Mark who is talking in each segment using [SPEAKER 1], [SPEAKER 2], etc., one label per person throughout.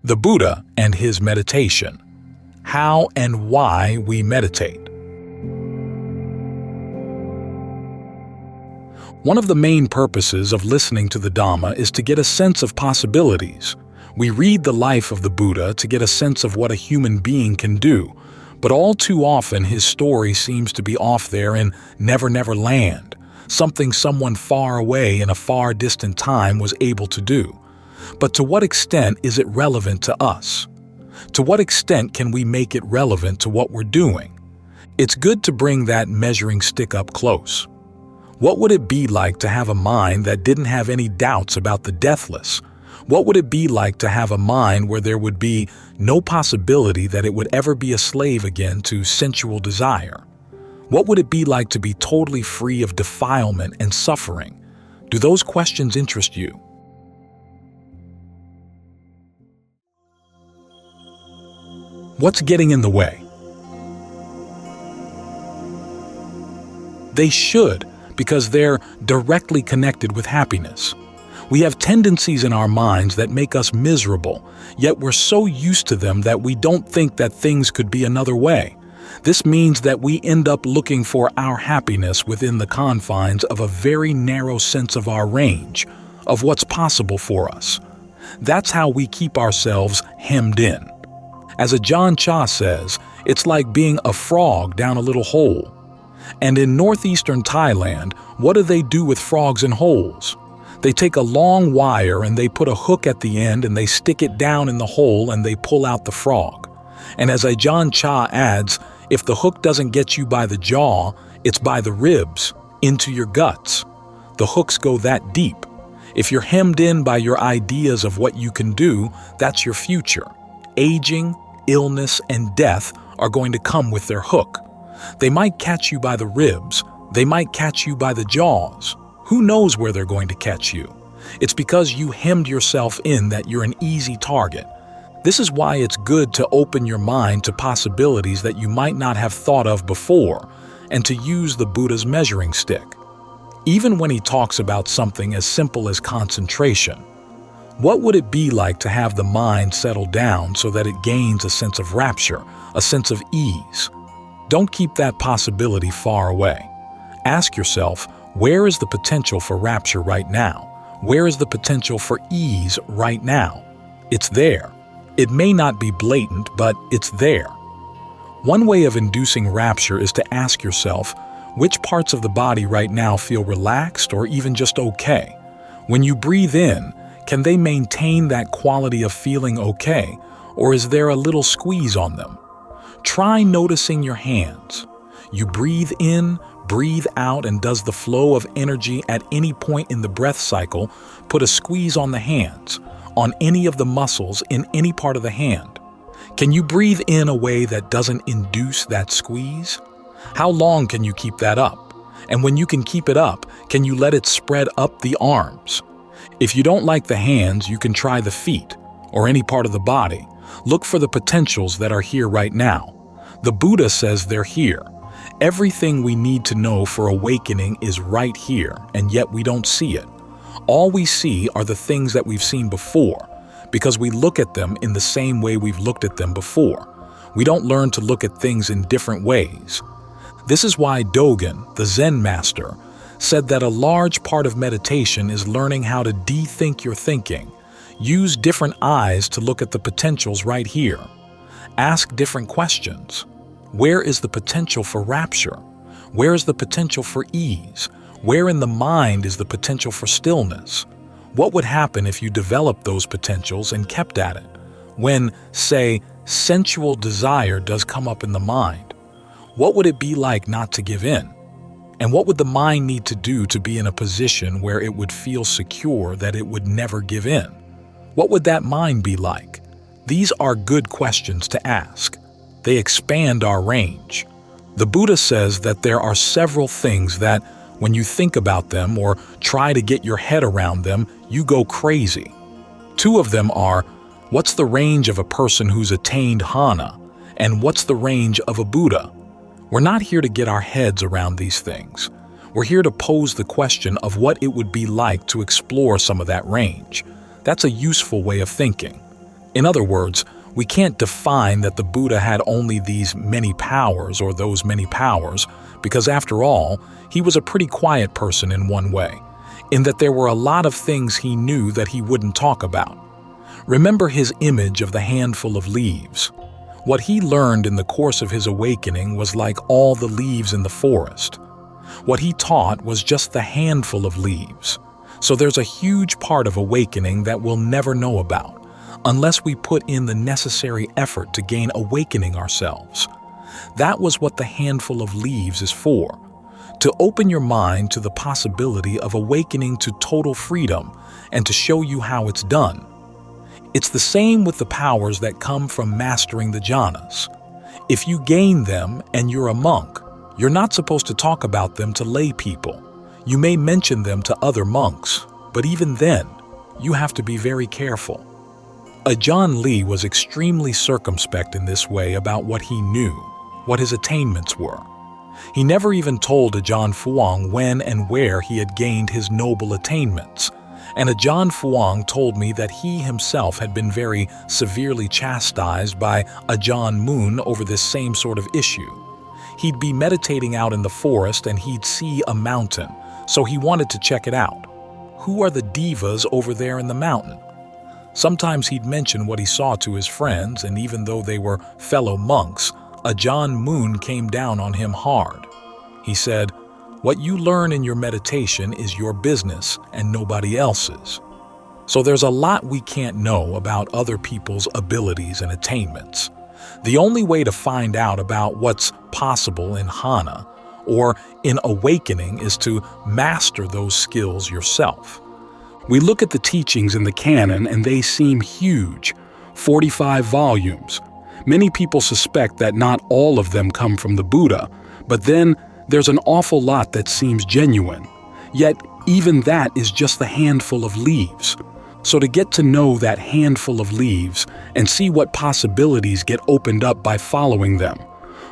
[SPEAKER 1] The Buddha and his meditation. How and why we meditate. One of the main purposes of listening to the Dhamma is to get a sense of possibilities. We read the life of the Buddha to get a sense of what a human being can do, but all too often his story seems to be off there in Never Never Land, something someone far away in a far distant time was able to do. But to what extent is it relevant to us? To what extent can we make it relevant to what we're doing? It's good to bring that measuring stick up close. What would it be like to have a mind that didn't have any doubts about the deathless? What would it be like to have a mind where there would be no possibility that it would ever be a slave again to sensual desire? What would it be like to be totally free of defilement and suffering? Do those questions interest you? What's getting in the way? They should, because they're directly connected with happiness. We have tendencies in our minds that make us miserable, yet we're so used to them that we don't think that things could be another way. This means that we end up looking for our happiness within the confines of a very narrow sense of our range, of what's possible for us. That's how we keep ourselves hemmed in. As Ajahn Chah says, it's like being a frog down a little hole. And in northeastern Thailand, what do they do with frogs in holes? They take a long wire and they put a hook at the end and they stick it down in the hole and they pull out the frog. And as Ajahn Chah adds, if the hook doesn't get you by the jaw, it's by the ribs, into your guts. The hooks go that deep. If you're hemmed in by your ideas of what you can do, that's your future. Aging, illness, and death are going to come with their hook. They might catch you by the ribs. They might catch you by the jaws. Who knows where they're going to catch you? It's because you hemmed yourself in that you're an easy target. This is why it's good to open your mind to possibilities that you might not have thought of before, and to use the Buddha's measuring stick. Even when he talks about something as simple as concentration, what would it be like to have the mind settle down so that it gains a sense of rapture, a sense of ease? Don't keep that possibility far away. Ask yourself, where is the potential for rapture right now? Where is the potential for ease right now? It's there. It may not be blatant, but it's there. One way of inducing rapture is to ask yourself, which parts of the body right now feel relaxed or even just okay? When you breathe in, can they maintain that quality of feeling okay, or is there a little squeeze on them? Try noticing your hands. You breathe in, breathe out, and does the flow of energy at any point in the breath cycle put a squeeze on the hands, on any of the muscles in any part of the hand? Can you breathe in a way that doesn't induce that squeeze? How long can you keep that up? And when you can keep it up, can you let it spread up the arms? If you don't like the hands, you can try the feet, or any part of the body. Look for the potentials that are here right now. The Buddha says they're here. Everything we need to know for awakening is right here, and yet we don't see it. All we see are the things that we've seen before, because we look at them in the same way we've looked at them before. We don't learn to look at things in different ways. This is why Dogen, the Zen master, said that a large part of meditation is learning how to de-think your thinking. Use different eyes to look at the potentials right here. Ask different questions. Where is the potential for rapture? Where is the potential for ease? Where in the mind is the potential for stillness? What would happen if you developed those potentials and kept at it? When, say, sensual desire does come up in the mind, what would it be like not to give in? And what would the mind need to do to be in a position where it would feel secure that it would never give in? What would that mind be like? These are good questions to ask. They expand our range. The Buddha says that there are several things that, when you think about them or try to get your head around them, you go crazy. Two of them are, what's the range of a person who's attained Jhana, and what's the range of a Buddha? We're not here to get our heads around these things. We're here to pose the question of what it would be like to explore some of that range. That's a useful way of thinking. In other words, we can't define that the Buddha had only these many powers or those many powers, because after all, he was a pretty quiet person in one way, in that there were a lot of things he knew that he wouldn't talk about. Remember his image of the handful of leaves. What he learned in the course of his awakening was like all the leaves in the forest. What he taught was just the handful of leaves. So there's a huge part of awakening that we'll never know about, unless we put in the necessary effort to gain awakening ourselves. That was what the handful of leaves is for, to open your mind to the possibility of awakening to total freedom and to show you how it's done. It's the same with the powers that come from mastering the jhanas. If you gain them and you're a monk, you're not supposed to talk about them to lay people. You may mention them to other monks, but even then, you have to be very careful. Ajahn Lee was extremely circumspect in this way about what he knew, what his attainments were. He never even told Ajahn Fuang when and where he had gained his noble attainments, and Ajahn Fuang told me that he himself had been very severely chastised by Ajahn Mun over this same sort of issue. He'd be meditating out in the forest and he'd see a mountain, so he wanted to check it out. Who are the devas over there in the mountain? Sometimes he'd mention what he saw to his friends, and even though they were fellow monks, Ajahn Mun came down on him hard. He said, "What you learn in your meditation is your business and nobody else's." So there's a lot we can't know about other people's abilities and attainments. The only way to find out about what's possible in Jhana or in awakening is to master those skills yourself. We look at the teachings in the canon and they seem huge, 45 volumes. Many people suspect that not all of them come from the Buddha, but then there's an awful lot that seems genuine. Yet even that is just the handful of leaves. So to get to know that handful of leaves and see what possibilities get opened up by following them,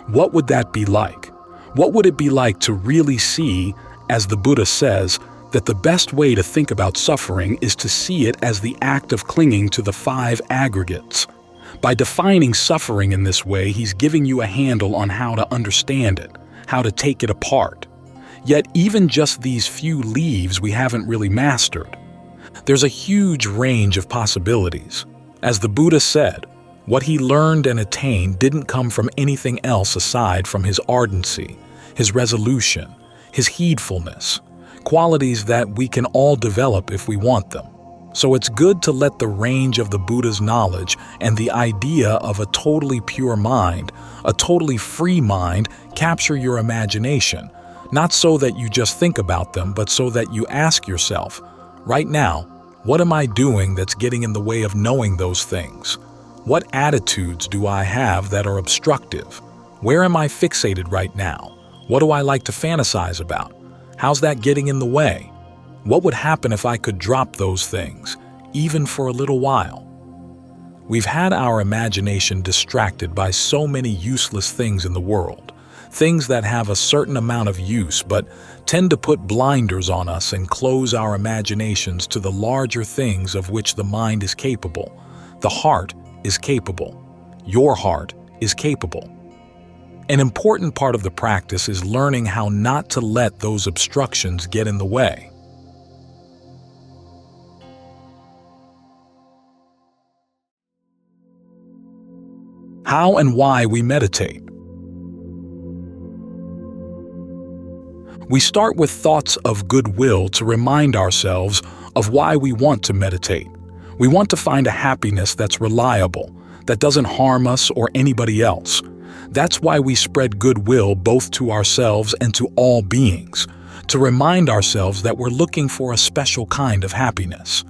[SPEAKER 1] what would that be like? What would it be like to really see, as the Buddha says, that the best way to think about suffering is to see it as the act of clinging to the 5 aggregates. By defining suffering in this way, he's giving you a handle on how to understand it, how to take it apart. Yet even just these few leaves we haven't really mastered. There's a huge range of possibilities. As the Buddha said, what he learned and attained didn't come from anything else aside from his ardency, his resolution, his heedfulness, qualities that we can all develop if we want them. So it's good to let the range of the Buddha's knowledge and the idea of a totally pure mind, a totally free mind, capture your imagination, not so that you just think about them, but so that you ask yourself, right now, what am I doing that's getting in the way of knowing those things? What attitudes do I have that are obstructive? Where am I fixated right now? What do I like to fantasize about? How's that getting in the way? What would happen if I could drop those things, even for a little while? We've had our imagination distracted by so many useless things in the world, things that have a certain amount of use but tend to put blinders on us and close our imaginations to the larger things of which the mind is capable. The heart is capable. Your heart is capable. An important part of the practice is learning how not to let those obstructions get in the way. How and why we meditate. We start with thoughts of goodwill to remind ourselves of why we want to meditate. We want to find a happiness that's reliable, that doesn't harm us or anybody else. That's why we spread goodwill both to ourselves and to all beings, to remind ourselves that we're looking for a special kind of happiness.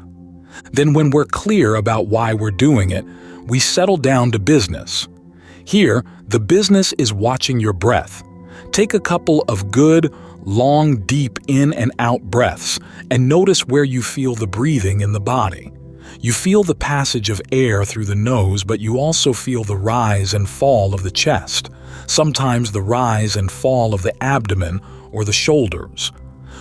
[SPEAKER 1] Then when we're clear about why we're doing it, we settle down to business. Here, the business is watching your breath. Take a couple of good, long, deep in and out breaths and notice where you feel the breathing in the body. You feel the passage of air through the nose, but you also feel the rise and fall of the chest, sometimes the rise and fall of the abdomen or the shoulders.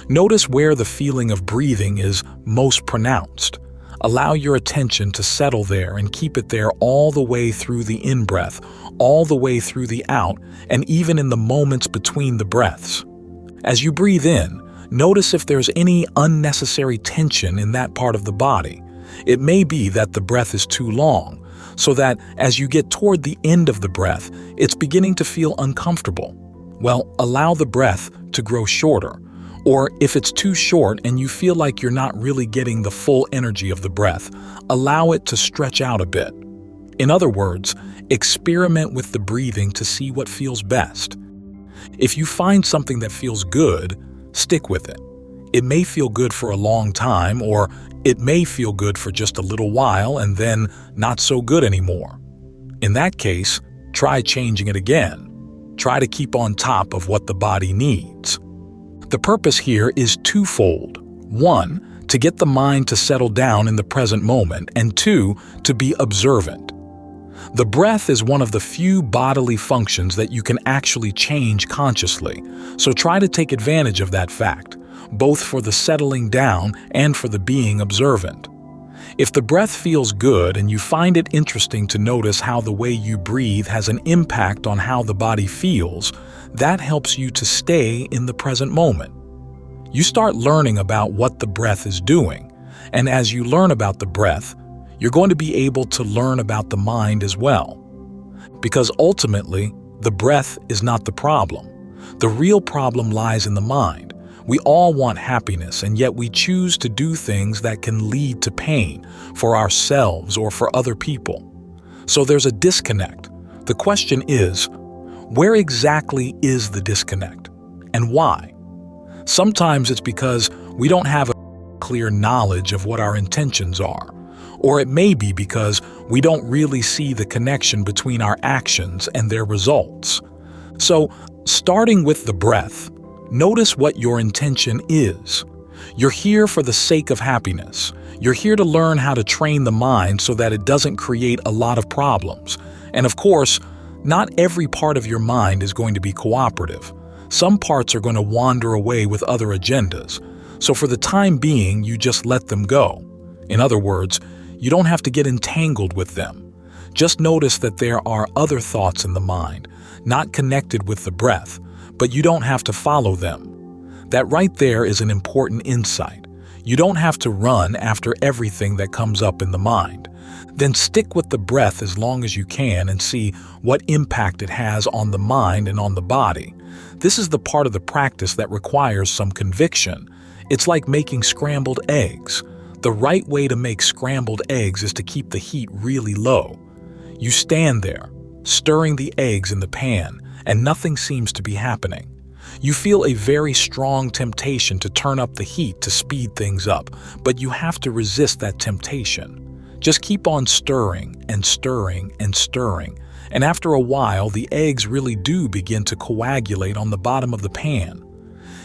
[SPEAKER 1] Notice where the feeling of breathing is most pronounced. Allow your attention to settle there and keep it there all the way through the in-breath, all the way through the out, and even in the moments between the breaths. As you breathe in, notice if there's any unnecessary tension in that part of the body. It may be that the breath is too long, so that as you get toward the end of the breath, it's beginning to feel uncomfortable. Well, allow the breath to grow shorter. Or if it's too short and you feel like you're not really getting the full energy of the breath, allow it to stretch out a bit. In other words, experiment with the breathing to see what feels best. If you find something that feels good, stick with it. It may feel good for a long time, or it may feel good for just a little while and then not so good anymore. In that case, try changing it again. Try to keep on top of what the body needs. The purpose here is twofold. 1, to get the mind to settle down in the present moment, and 2, to be observant. The breath is one of the few bodily functions that you can actually change consciously, so try to take advantage of that fact, both for the settling down and for the being observant. If the breath feels good and you find it interesting to notice how the way you breathe has an impact on how the body feels, that helps you to stay in the present moment. You start learning about what the breath is doing, and as you learn about the breath, you're going to be able to learn about the mind as well. Because ultimately, the breath is not the problem. The real problem lies in the mind. We all want happiness, and yet we choose to do things that can lead to pain for ourselves or for other people. So there's a disconnect. The question is, where exactly is the disconnect, and why? Sometimes it's because we don't have a clear knowledge of what our intentions are, or it may be because we don't really see the connection between our actions and their results. So, starting with the breath, notice what your intention is. You're here for the sake of happiness. You're here to learn how to train the mind so that it doesn't create a lot of problems. And of course, not every part of your mind is going to be cooperative. Some parts are going to wander away with other agendas. So for the time being, you just let them go. In other words, you don't have to get entangled with them. Just notice that there are other thoughts in the mind, not connected with the breath, but you don't have to follow them. That right there is an important insight. You don't have to run after everything that comes up in the mind. Then stick with the breath as long as you can and see what impact it has on the mind and on the body. This is the part of the practice that requires some conviction. It's like making scrambled eggs. The right way to make scrambled eggs is to keep the heat really low. You stand there, stirring the eggs in the pan, and nothing seems to be happening. You feel a very strong temptation to turn up the heat to speed things up, but you have to resist that temptation. Just keep on stirring and stirring and stirring, and after a while the eggs really do begin to coagulate on the bottom of the pan.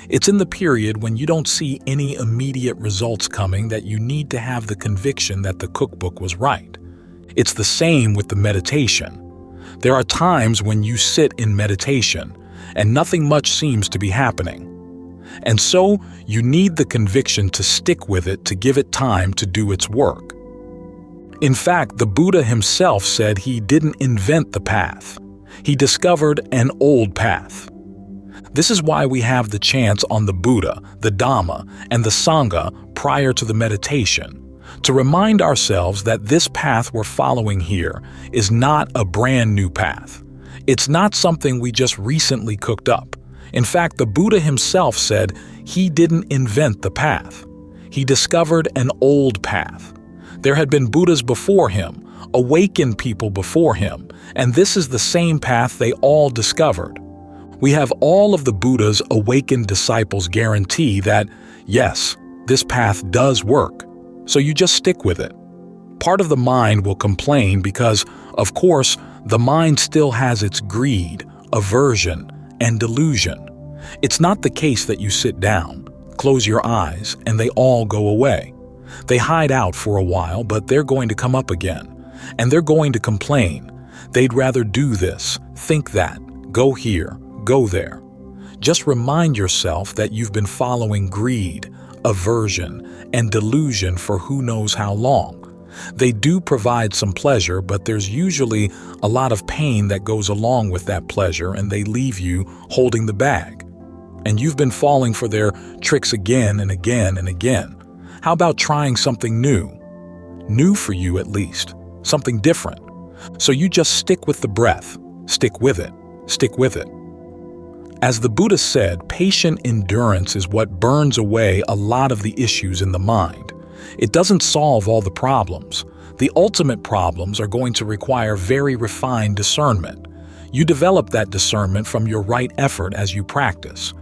[SPEAKER 1] It's in the period when you don't see any immediate results coming that you need to have the conviction that the cookbook was right. It's the same with the meditation. There are times when you sit in meditation and nothing much seems to be happening. And so you need the conviction to stick with it to give it time to do its work. In fact, the Buddha himself said he didn't invent the path. He discovered an old path. This is why we have the chants on the Buddha, the Dhamma, and the Sangha prior to the meditation, to remind ourselves that this path we're following here is not a brand new path. It's not something we just recently cooked up. In fact, the Buddha himself said he didn't invent the path. He discovered an old path. There had been Buddhas before him, awakened people before him, and this is the same path they all discovered. We have all of the Buddha's awakened disciples guarantee that, yes, this path does work. So you just stick with it. Part of the mind will complain because, of course, the mind still has its greed, aversion, and delusion. It's not the case that you sit down, close your eyes, and they all go away. They hide out for a while, but they're going to come up again. And they're going to complain. They'd rather do this, think that, go here, go there. Just remind yourself that you've been following greed, aversion, and delusion for who knows how long. They do provide some pleasure, but there's usually a lot of pain that goes along with that pleasure, and they leave you holding the bag. And you've been falling for their tricks again and again and again. How about trying something new? New for you at least. Something different. So you just stick with the breath. Stick with it. Stick with it. As the Buddha said, patient endurance is what burns away a lot of the issues in the mind. It doesn't solve all the problems. The ultimate problems are going to require very refined discernment. You develop that discernment from your right effort as you practice.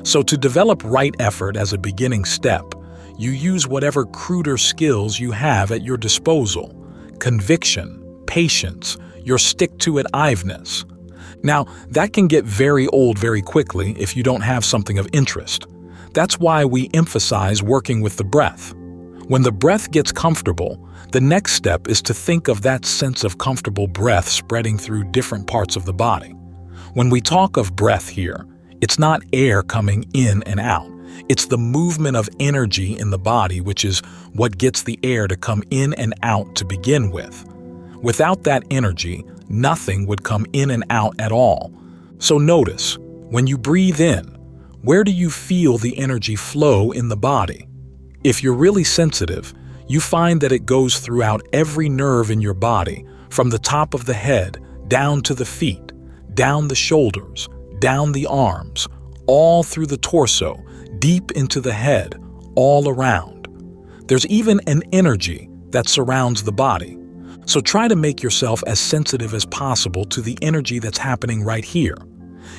[SPEAKER 1] So to develop right effort as a beginning step, you use whatever cruder skills you have at your disposal. Conviction, patience, your stick-to-it-iveness. Now, that can get very old very quickly if you don't have something of interest. That's why we emphasize working with the breath. When the breath gets comfortable, the next step is to think of that sense of comfortable breath spreading through different parts of the body. When we talk of breath here, it's not air coming in and out. It's the movement of energy in the body, which is what gets the air to come in and out to begin with. Without that energy, nothing would come in and out at all. So notice, when you breathe in, where do you feel the energy flow in the body? If you're really sensitive, you find that it goes throughout every nerve in your body, from the top of the head, down to the feet, down the shoulders, down the arms, all through the torso, deep into the head, all around. There's even an energy that surrounds the body. So try to make yourself as sensitive as possible to the energy that's happening right here.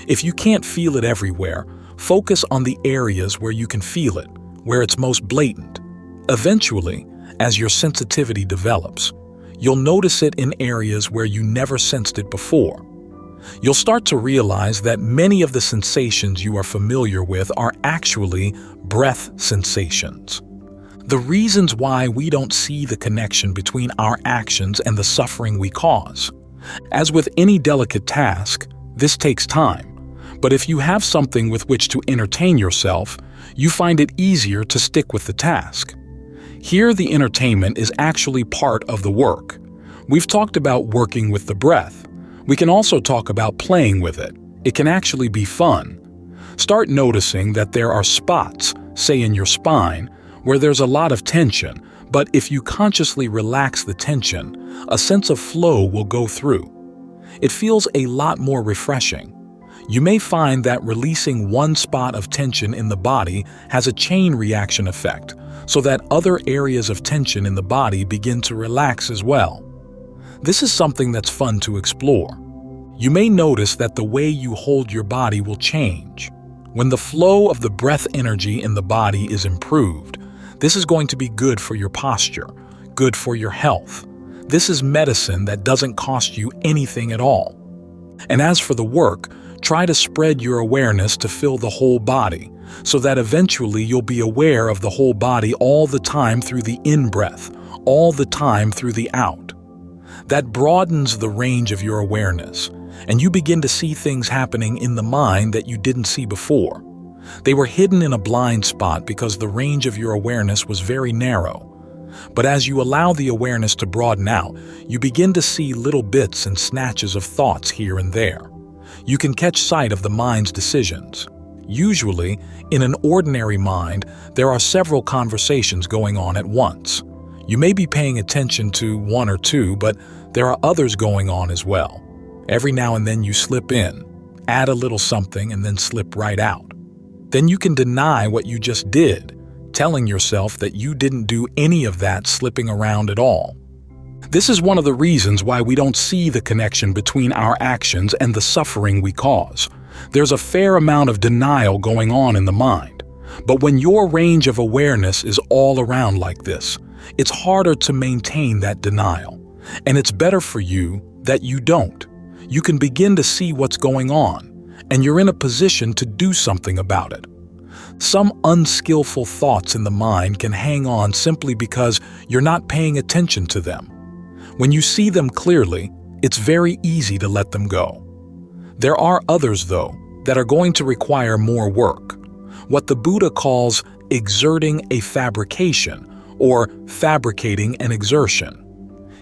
[SPEAKER 1] If you can't feel it everywhere, focus on the areas where you can feel it, where it's most blatant. Eventually, as your sensitivity develops, you'll notice it in areas where you never sensed it before. You'll start to realize that many of the sensations you are familiar with are actually breath sensations. The reasons why we don't see the connection between our actions and the suffering we cause. As with any delicate task, this takes time. But if you have something with which to entertain yourself, you find it easier to stick with the task. Here, the entertainment is actually part of the work. We've talked about working with the breath. We can also talk about playing with it. It can actually be fun. Start noticing that there are spots, say in your spine, where there's a lot of tension, but if you consciously relax the tension, a sense of flow will go through. It feels a lot more refreshing. You may find that releasing one spot of tension in the body has a chain reaction effect, so that other areas of tension in the body begin to relax as well. This is something that's fun to explore. You may notice that the way you hold your body will change. When the flow of the breath energy in the body is improved, this is going to be good for your posture, good for your health. This is medicine that doesn't cost you anything at all. And as for the work, try to spread your awareness to fill the whole body, so that eventually you'll be aware of the whole body all the time through the in-breath, all the time through the out. That broadens the range of your awareness, and you begin to see things happening in the mind that you didn't see before. They were hidden in a blind spot because the range of your awareness was very narrow. But as you allow the awareness to broaden out, you begin to see little bits and snatches of thoughts here and there. You can catch sight of the mind's decisions. Usually, in an ordinary mind, there are several conversations going on at once. You may be paying attention to one or two, but there are others going on as well. Every now and then you slip in, add a little something, and then slip right out. Then you can deny what you just did, telling yourself that you didn't do any of that slipping around at all. This is one of the reasons why we don't see the connection between our actions and the suffering we cause. There's a fair amount of denial going on in the mind. But when your range of awareness is all around like this, it's harder to maintain that denial. And it's better for you that you don't. You can begin to see what's going on, and you're in a position to do something about it. Some unskillful thoughts in the mind can hang on simply because you're not paying attention to them. When you see them clearly, it's very easy to let them go. There are others, though, that are going to require more work. What the Buddha calls exerting a fabrication or fabricating an exertion.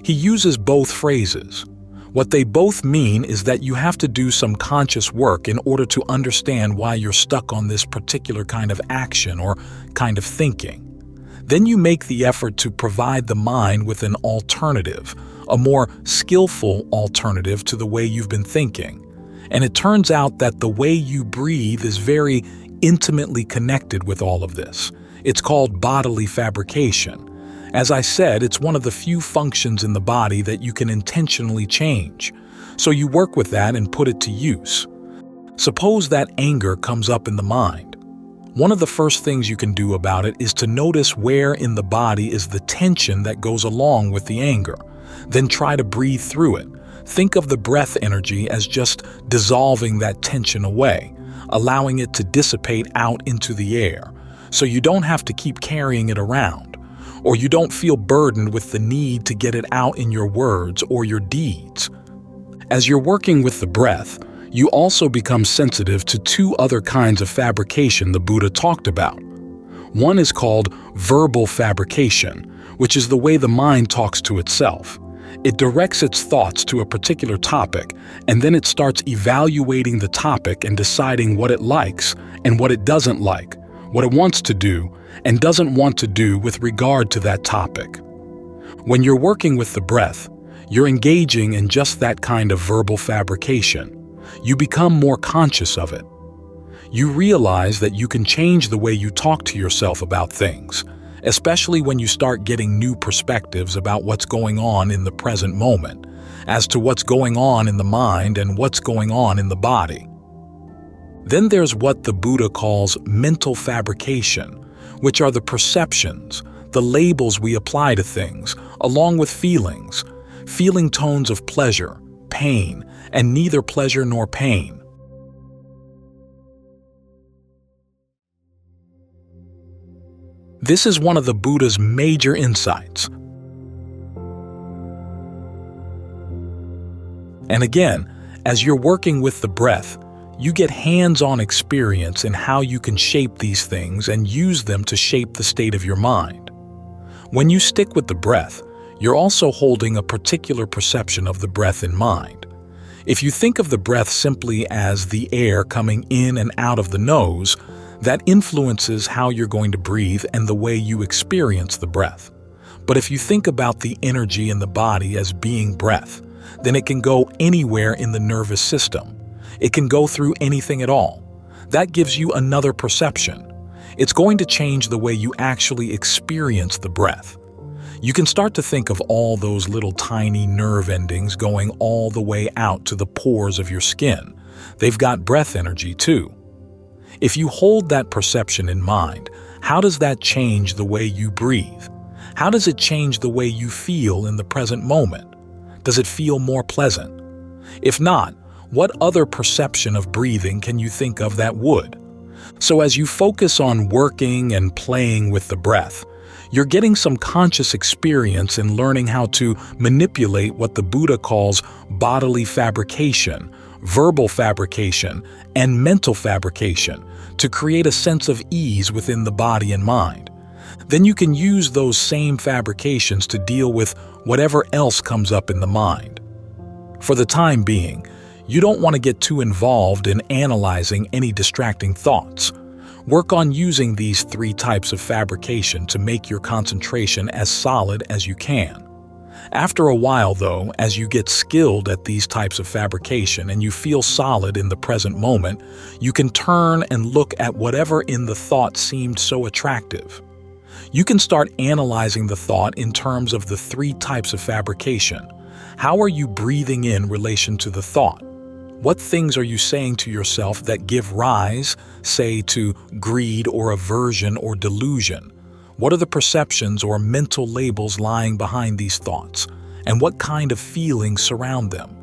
[SPEAKER 1] He uses both phrases. What they both mean is that you have to do some conscious work in order to understand why you're stuck on this particular kind of action or kind of thinking. Then you make the effort to provide the mind with an alternative, a more skillful alternative to the way you've been thinking. And it turns out that the way you breathe is very intimately connected with all of this. It's called bodily fabrication. As I said, it's one of the few functions in the body that you can intentionally change. So you work with that and put it to use. Suppose that anger comes up in the mind. One of the first things you can do about it is to notice where in the body is the tension that goes along with the anger. Then try to breathe through it. Think of the breath energy as just dissolving that tension away, allowing it to dissipate out into the air, so you don't have to keep carrying it around, or you don't feel burdened with the need to get it out in your words or your deeds. As you're working with the breath, you also become sensitive to two other kinds of fabrication the Buddha talked about. One is called verbal fabrication, which is the way the mind talks to itself. It directs its thoughts to a particular topic, and then it starts evaluating the topic and deciding what it likes and what it doesn't like, what it wants to do and doesn't want to do with regard to that topic. When you're working with the breath, you're engaging in just that kind of verbal fabrication. You become more conscious of it. You realize that you can change the way you talk to yourself about things, especially when you start getting new perspectives about what's going on in the present moment, as to what's going on in the mind and what's going on in the body. Then there's what the Buddha calls mental fabrication, which are the perceptions, the labels we apply to things, along with feelings, feeling tones of pleasure, pain, and neither pleasure nor pain. This is one of the Buddha's major insights. And again, as you're working with the breath, you get hands-on experience in how you can shape these things and use them to shape the state of your mind. When you stick with the breath, you're also holding a particular perception of the breath in mind. If you think of the breath simply as the air coming in and out of the nose, that influences how you're going to breathe and the way you experience the breath. But if you think about the energy in the body as being breath, then it can go anywhere in the nervous system. It can go through anything at all. That gives you another perception. It's going to change the way you actually experience the breath. You can start to think of all those little tiny nerve endings going all the way out to the pores of your skin. They've got breath energy too. If you hold that perception in mind, how does that change the way you breathe? How does it change the way you feel in the present moment? Does it feel more pleasant? If not, what other perception of breathing can you think of that would? So as you focus on working and playing with the breath, you're getting some conscious experience in learning how to manipulate what the Buddha calls bodily fabrication, verbal fabrication, and mental fabrication to create a sense of ease within the body and mind. Then you can use those same fabrications to deal with whatever else comes up in the mind. For the time being, you don't want to get too involved in analyzing any distracting thoughts. Work on using these three types of fabrication to make your concentration as solid as you can. After a while, though, as you get skilled at these types of fabrication and you feel solid in the present moment, you can turn and look at whatever in the thought seemed so attractive. You can start analyzing the thought in terms of the three types of fabrication. How are you breathing in relation to the thought? What things are you saying to yourself that give rise, say, to greed or aversion or delusion? What are the perceptions or mental labels lying behind these thoughts? And what kind of feelings surround them?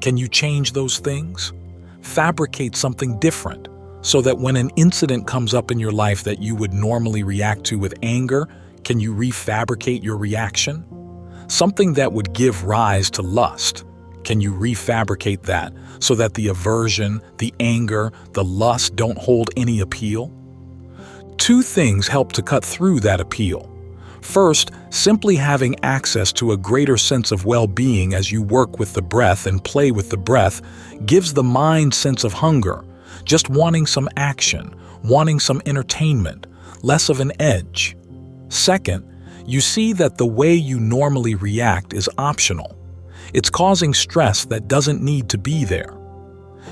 [SPEAKER 1] Can you change those things? Fabricate something different so that when an incident comes up in your life that you would normally react to with anger, can you refabricate your reaction? Something that would give rise to lust. Can you refabricate that so that the aversion, the anger, the lust don't hold any appeal? Two things help to cut through that appeal. First, simply having access to a greater sense of well-being as you work with the breath and play with the breath gives the mind sense of hunger, just wanting some action, wanting some entertainment, less of an edge. Second, you see that the way you normally react is optional. It's causing stress that doesn't need to be there.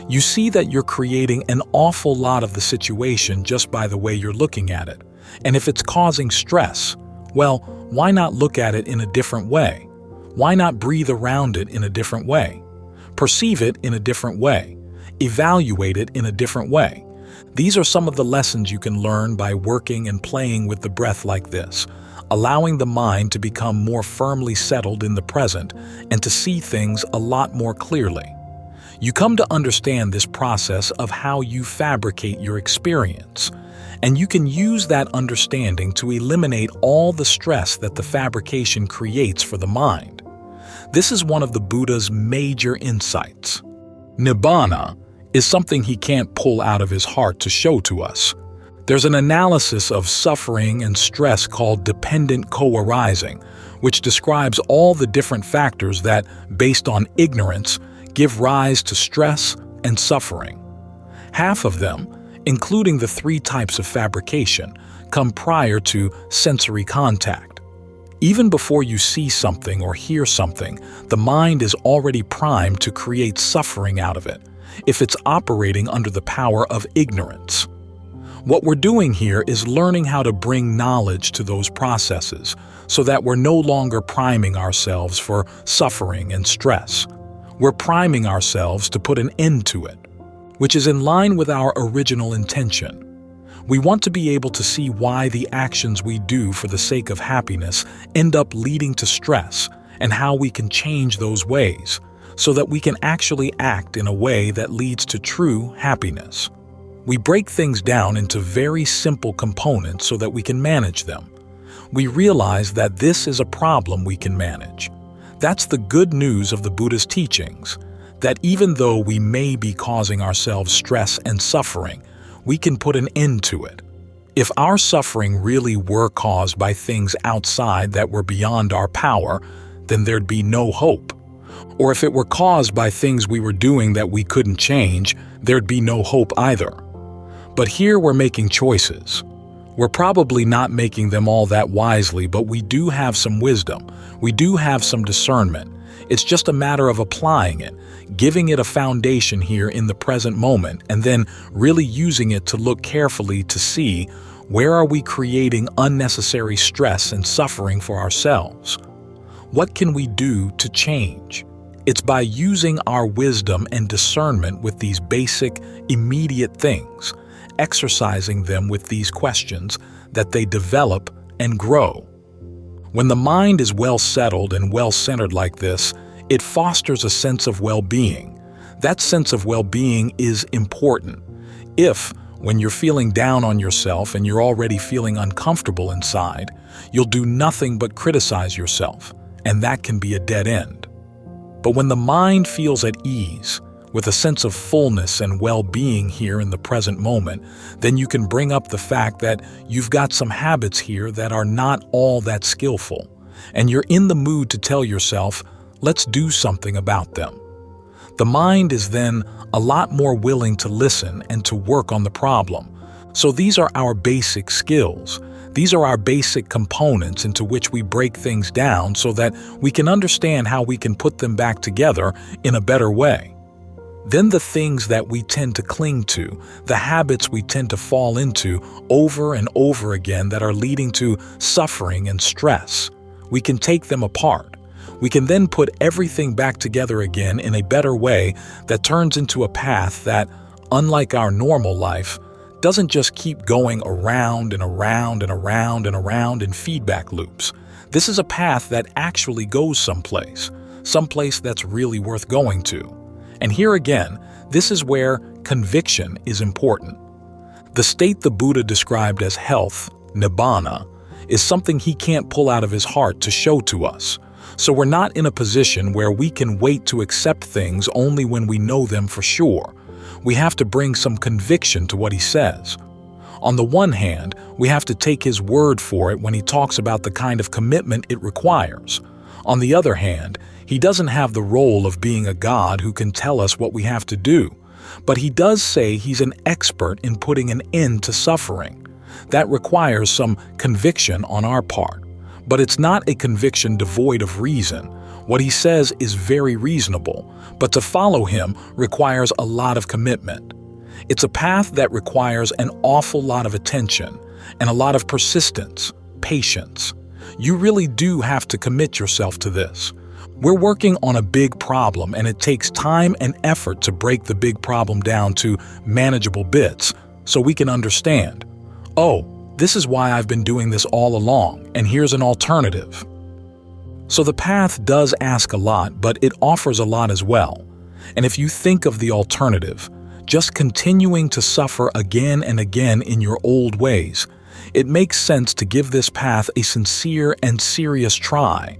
[SPEAKER 1] You see that you're creating an awful lot of the situation just by the way you're looking at it. And if it's causing stress, well, why not look at it in a different way? Why not breathe around it in a different way? Perceive it in a different way. Evaluate it in a different way. These are some of the lessons you can learn by working and playing with the breath like this, allowing the mind to become more firmly settled in the present and to see things a lot more clearly. You come to understand this process of how you fabricate your experience, and you can use that understanding to eliminate all the stress that the fabrication creates for the mind. This is one of the Buddha's major insights. Nibbana is something he can't pull out of his heart to show to us. There's an analysis of suffering and stress called dependent co-arising, which describes all the different factors that, based on ignorance, give rise to stress and suffering. Half of them, including the 3 types of fabrication, come prior to sensory contact. Even before you see something or hear something, the mind is already primed to create suffering out of it, if it's operating under the power of ignorance. What we're doing here is learning how to bring knowledge to those processes so that we're no longer priming ourselves for suffering and stress. We're priming ourselves to put an end to it, which is in line with our original intention. We want to be able to see why the actions we do for the sake of happiness end up leading to stress and how we can change those ways so that we can actually act in a way that leads to true happiness. We break things down into very simple components so that we can manage them. We realize that this is a problem we can manage. That's the good news of the Buddha's teachings, that even though we may be causing ourselves stress and suffering, we can put an end to it. If our suffering really were caused by things outside that were beyond our power, then there'd be no hope. Or if it were caused by things we were doing that we couldn't change, there'd be no hope either. But here we're making choices. We're probably not making them all that wisely, but we do have some wisdom. We do have some discernment. It's just a matter of applying it, giving it a foundation here in the present moment, and then really using it to look carefully to see where are we creating unnecessary stress and suffering for ourselves. What can we do to change? It's by using our wisdom and discernment with these basic, immediate things, exercising them with these questions, that they develop and grow. When the mind is well settled and well centered like this, it fosters a sense of well-being. That sense of well-being is important. If, when you're feeling down on yourself and you're already feeling uncomfortable inside, you'll do nothing but criticize yourself, and that can be a dead end. But when the mind feels at ease, with a sense of fullness and well-being here in the present moment, then you can bring up the fact that you've got some habits here that are not all that skillful, and you're in the mood to tell yourself, let's do something about them. The mind is then a lot more willing to listen and to work on the problem. So these are our basic skills. These are our basic components into which we break things down so that we can understand how we can put them back together in a better way. Then the things that we tend to cling to, the habits we tend to fall into over and over again that are leading to suffering and stress, we can take them apart. We can then put everything back together again in a better way that turns into a path that, unlike our normal life, doesn't just keep going around and around and around and around in feedback loops. This is a path that actually goes someplace that's really worth going to. And here again, this is where conviction is important. The state the Buddha described as health, nibbana, is something he can't pull out of his heart to show to us. So we're not in a position where we can wait to accept things only when we know them for sure. We have to bring some conviction to what he says. On the one hand, we have to take his word for it when he talks about the kind of commitment it requires. On the other hand, he doesn't have the role of being a God who can tell us what we have to do, but he does say he's an expert in putting an end to suffering. That requires some conviction on our part, but it's not a conviction devoid of reason. What he says is very reasonable, but to follow him requires a lot of commitment. It's a path that requires an awful lot of attention and a lot of persistence, patience. You really do have to commit yourself to this. We're working on a big problem, and it takes time and effort to break the big problem down to manageable bits so we can understand, oh, this is why I've been doing this all along, and here's an alternative. So the path does ask a lot, but it offers a lot as well. And if you think of the alternative, just continuing to suffer again and again in your old ways, it makes sense to give this path a sincere and serious try.